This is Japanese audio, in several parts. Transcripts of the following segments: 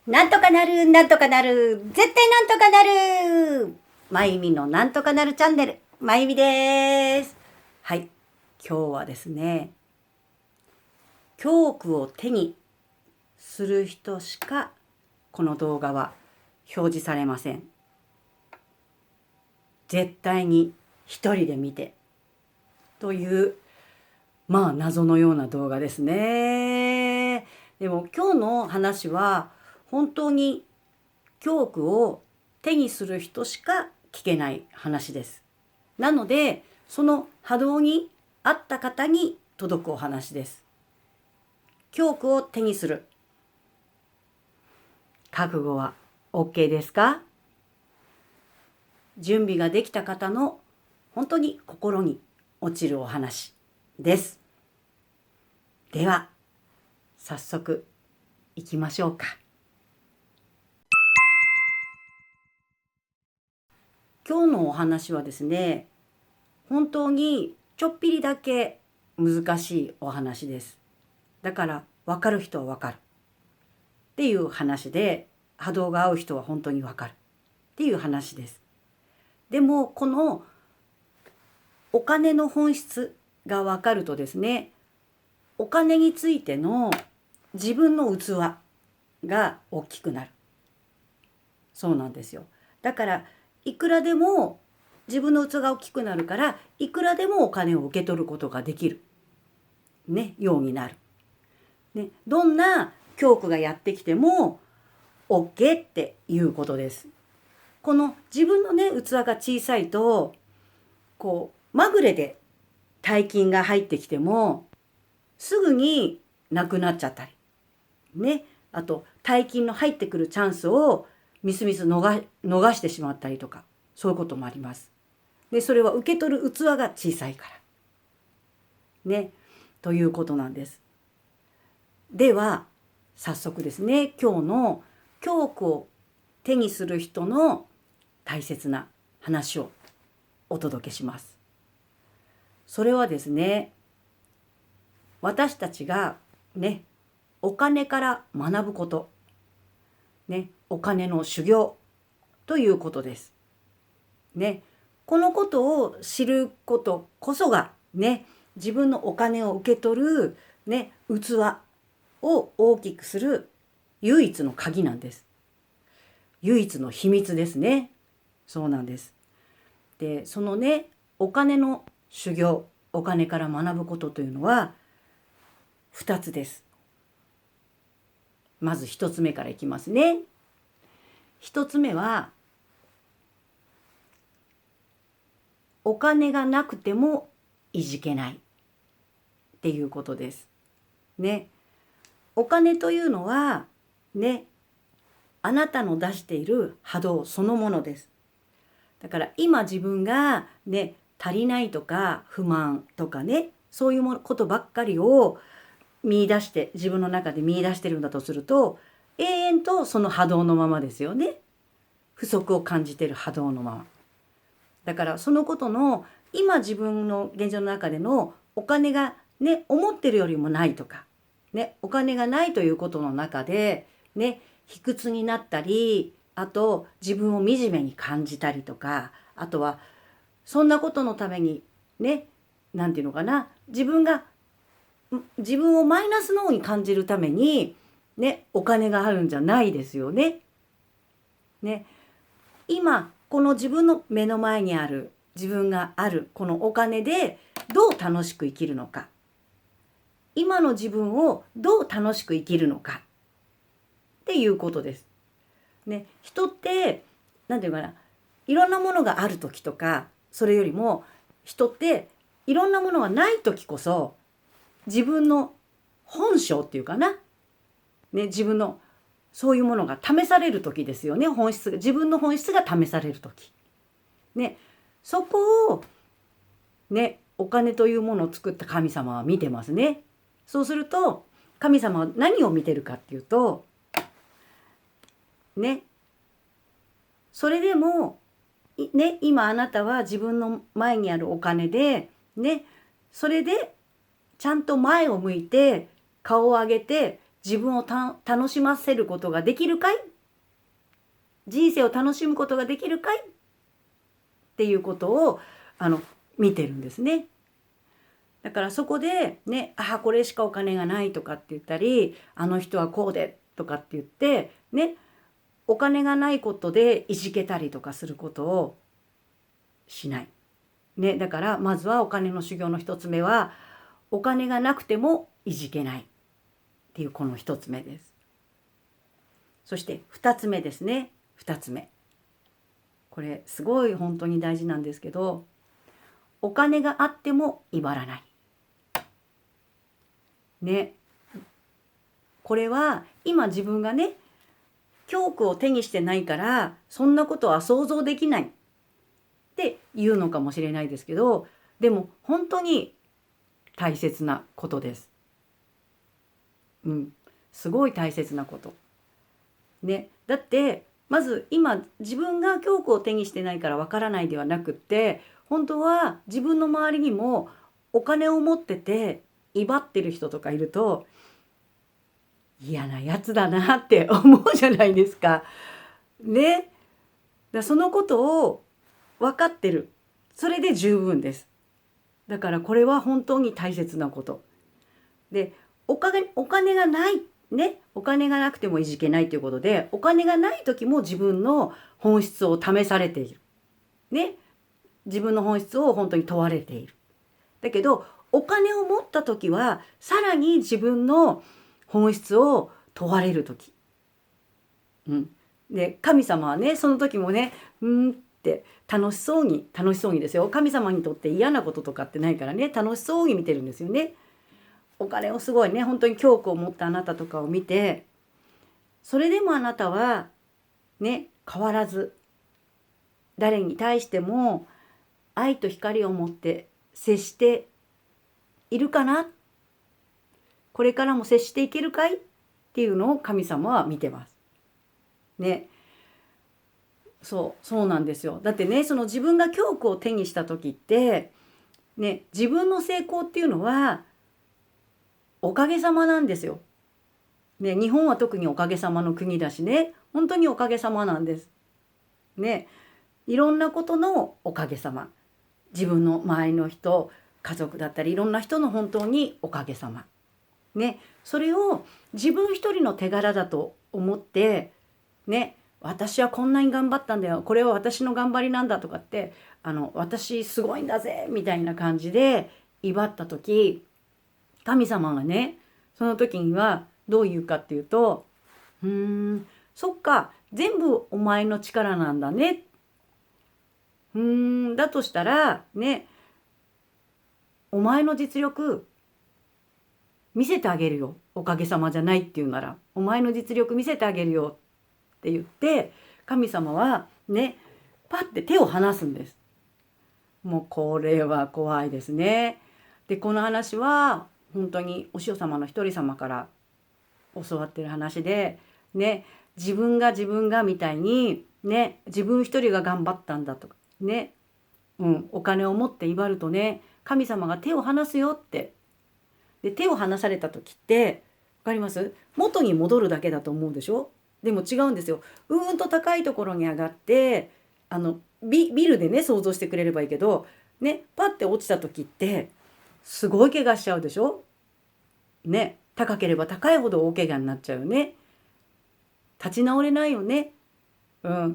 なんとかなる、なんとかなる、絶対なんとかなる。まゆみのなんとかなるチャンネル、まゆみです。はい、今日はですね、教句を手にする人しかこの動画は表示されません。絶対に一人で見てという謎のような動画ですね。でも今日の話は本当に教句を手にする人しか聞けない話です。なのでその波動に合った方に届くお話です。教句を手にする覚悟は OK ですか？準備ができた方の本当に心に落ちるお話です。では早速いきましょうか。今日のお話はですね、本当にちょっぴりだけ難しいお話です。だから分かる人は分かるっていう話で、波動が合う人は本当に分かるっていう話です。でもこのお金の本質が分かるとですね、お金についての自分の器が大きくなる。そうなんですよ。だからいくらでも自分の器が大きくなるから、いくらでもお金を受け取ることができる、ようになる。どんな教区がやってきても OK っていうことです。この自分の器が小さいと、まぐれで大金が入ってきてもすぐになくなっちゃったりあと大金の入ってくるチャンスをみすみす逃してしまったりとか、そういうこともあります。でそれは受け取る器が小さいからということなんです。では早速ですね、今日の教句を手にする人の大切な話をお届けします。それはですね、私たちがお金から学ぶこと、お金の修行ということです。このことを知ることこそが自分のお金を受け取る器を大きくする唯一の鍵なんです。唯一の秘密ですね。そうなんです。でそのお金の修行、お金から学ぶことというのは2つです。まず1つ目からいきますね。1つ目は、お金がなくてもいじけないっていうことです。お金というのはあなたの出している波動そのものです。だから今自分が足りないとか不満とかそういうことばっかりを見出して、自分の中で見出してるんだとすると、永遠とその波動のままですよね。不足を感じている波動のまま。だからそのことの今自分の現状の中でのお金が思ってるよりもないとかお金がないということの中で卑屈になったり、あと自分を惨めに感じたりとか、あとはそんなことのためになんていうのかな、自分をマイナスの方に感じるためにお金があるんじゃないですよね。今この自分の目の前にある自分があるこのお金でどう楽しく生きるのか、今の自分をどう楽しく生きるのかっていうことです。人ってなんていうかな、いろんなものがある時とか、それよりも人っていろんなものがない時こそ自分の本性っていうかな、自分のそういうものが試される時ですよね。自分の本質が試される時そこをお金というものを作った神様は見てますね。そうすると神様は何を見てるかっていうとそれでも今あなたは自分の前にあるお金でそれでちゃんと前を向いて顔を上げて自分を楽しませることができるかい、人生を楽しむことができるかいっていうことを見てるんですね。だからそこでね、これしかお金がないとかって言ったり、あの人はこうでとかって言ってね、お金がないことでいじけたりとかすることをしない。ね、だからまずはお金の修行の一つ目は、お金がなくてもいじけないっていうこの一つ目です。そして二つ目ですね。二つ目。これすごい本当に大事なんですけど、お金があっても威張らない。ね。これは今自分がね、教句を手にしてないからそんなことは想像できないって言うのかもしれないですけど、でも本当に大切なことです。すごい大切なこと。ね、だってまず今自分が教句を手にしてないからわからないではなくって、本当は自分の周りにもお金を持ってて威張ってる人とかいると、嫌なやつだなって思うじゃないですか。ね。そのことを分かってる。それで十分です。だからこれは本当に大切なこと。で、お金がない。ね。お金がなくてもいじけないということで、お金がない時も自分の本質を試されている。ね。自分の本質を本当に問われている。だけど、お金を持った時は、さらに自分の本質を問われる時。で、神様はね、その時もね、って楽しそうにですよ。神様にとって嫌なこととかってないからね、楽しそうに見てるんですよね。お金をすごいね、本当に恐怖を持ったあなたとかを見て、それでもあなたはね、変わらず誰に対しても愛と光を持って接しているかな、これからも接していけるかいっていうのを神様は見てますね。そうなんですよ。だってね、その自分が教句を手にした時ってね、自分の成功っていうのはおかげさまなんですよ。ね、日本は特におかげさまの国だしね、本当におかげさまなんです。ね、いろんなことのおかげさま。自分の周りの人、家族だったりいろんな人の本当におかげさま。ね、それを自分一人の手柄だと思ってね、私はこんなに頑張ったんだよ、これは私の頑張りなんだとかって、私すごいんだぜみたいな感じで威張った時、神様がね、その時にはどう言うかっていうと、そっか、全部お前の力なんだね。だとしたらね、お前の実力見せてあげるよ。おかげさまじゃないっていうなら、お前の実力見せてあげるよって言って、神様はね、パッて手を離すんです。もうこれは怖いですね。で、この話は本当にお塩様の一人様から教わってる話で、ね、自分がみたいにね、自分一人が頑張ったんだとかね、お金を持って威張るとね、神様が手を離すよって。で、手を離された時って分かります？元に戻るだけだと思うでしょ？でも違うんですよ。高いところに上がってビルでね、想像してくれればいいけどね、パッて落ちた時ってすごい怪我しちゃうでしょ？ね、高ければ高いほど大怪我になっちゃうよね。立ち直れないよね。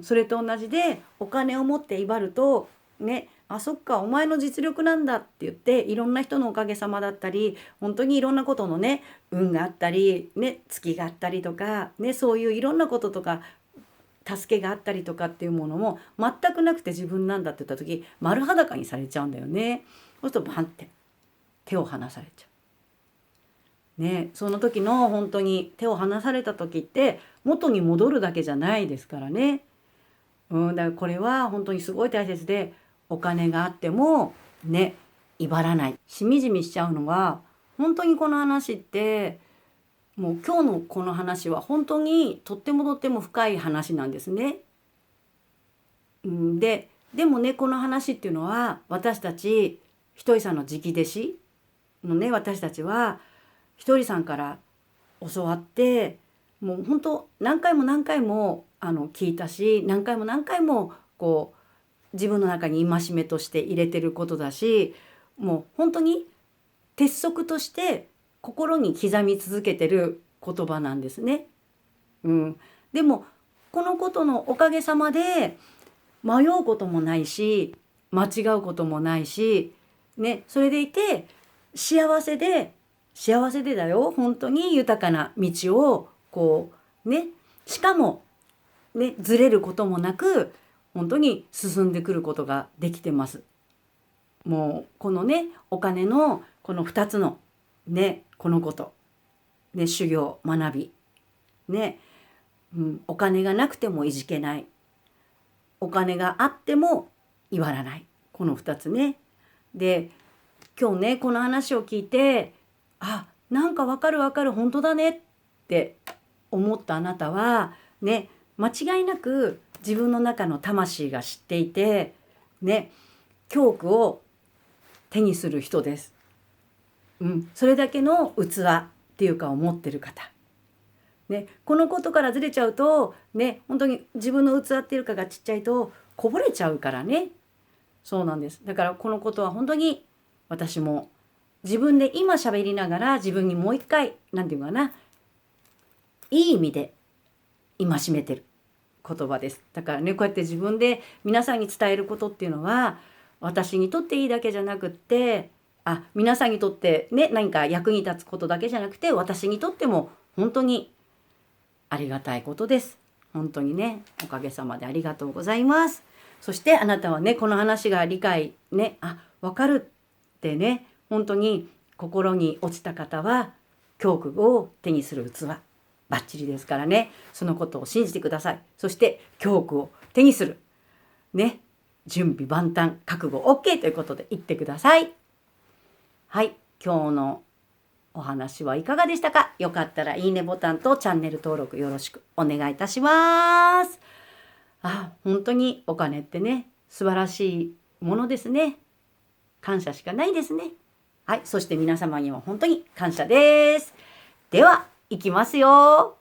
それと同じで、お金を持って威張るとね、そっか、お前の実力なんだって言って、いろんな人のおかげさまだったり、本当にいろんなことのね、運があったりね、月があったりとかね、そういういろんなこととか助けがあったりとかっていうものも全くなくて自分なんだって言った時、丸裸にされちゃうんだよね。そうするとバンって手を離されちゃう。ね、その時の本当に手を離された時って元に戻るだけじゃないですからね。だからこれは本当にすごい大切で、お金があってもね、威張らない。しみじみしちゃうのは、本当にこの話って、もう今日のこの話は本当にとっても深い話なんですね。でもね、この話っていうのは私たちひとりさんの直弟子のね、私たちはひとりさんから教わって、もう本当何回も何回も聞いたし、何回も何回もこう自分の中に戒めとして入れてることだし、もう本当に鉄則として心に刻み続けてる言葉なんですね。でもこのことのおかげさまで迷うこともないし、間違うこともないし、ね、それでいて幸せでだよ、本当に豊かな道をこうね、しかもね、ずれることもなく本当に進んでくることができてます。もうこのね、お金のこの2つのね、このこと、ね、修行学びね、お金がなくてもいじけない、お金があっても言わない、この2つね。で今日ね、この話を聞いて、なんかわかる本当だねって思ったあなたはね、間違いなく自分の中の魂が知っていてね、教句を手にする人です。それだけの器っていうかを持ってる方。ね、このことからずれちゃうとね、本当に自分の器っていうかがちっちゃいとこぼれちゃうからね。そうなんです。だからこのことは本当に私も自分で今喋りながら自分にもう一回なんていうかな、いい意味で戒めてる言葉です。だからね、こうやって自分で皆さんに伝えることっていうのは私にとっていいだけじゃなくって、皆さんにとってね、何か役に立つことだけじゃなくて、私にとっても本当にありがたいことです。本当にね、おかげさまでありがとうございます。そしてあなたはね、この話が理解ね、わかるってね、本当に心に落ちた方は教句を手にする器バッチリですからね、そのことを信じてください。そして教句を手にするね、準備万端、覚悟 OK ということで言ってください。はい、今日のお話はいかがでしたか？よかったらいいねボタンとチャンネル登録よろしくお願いいたします。本当にお金ってね、素晴らしいものですね。感謝しかないですね。はい、そして皆様にも本当に感謝です。では、いきますよ。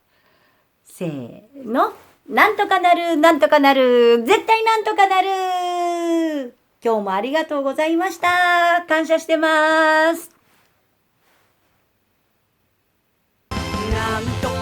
せーの。なんとかなる、なんとかなる、絶対なんとかなる。今日もありがとうございました。感謝してます。なんと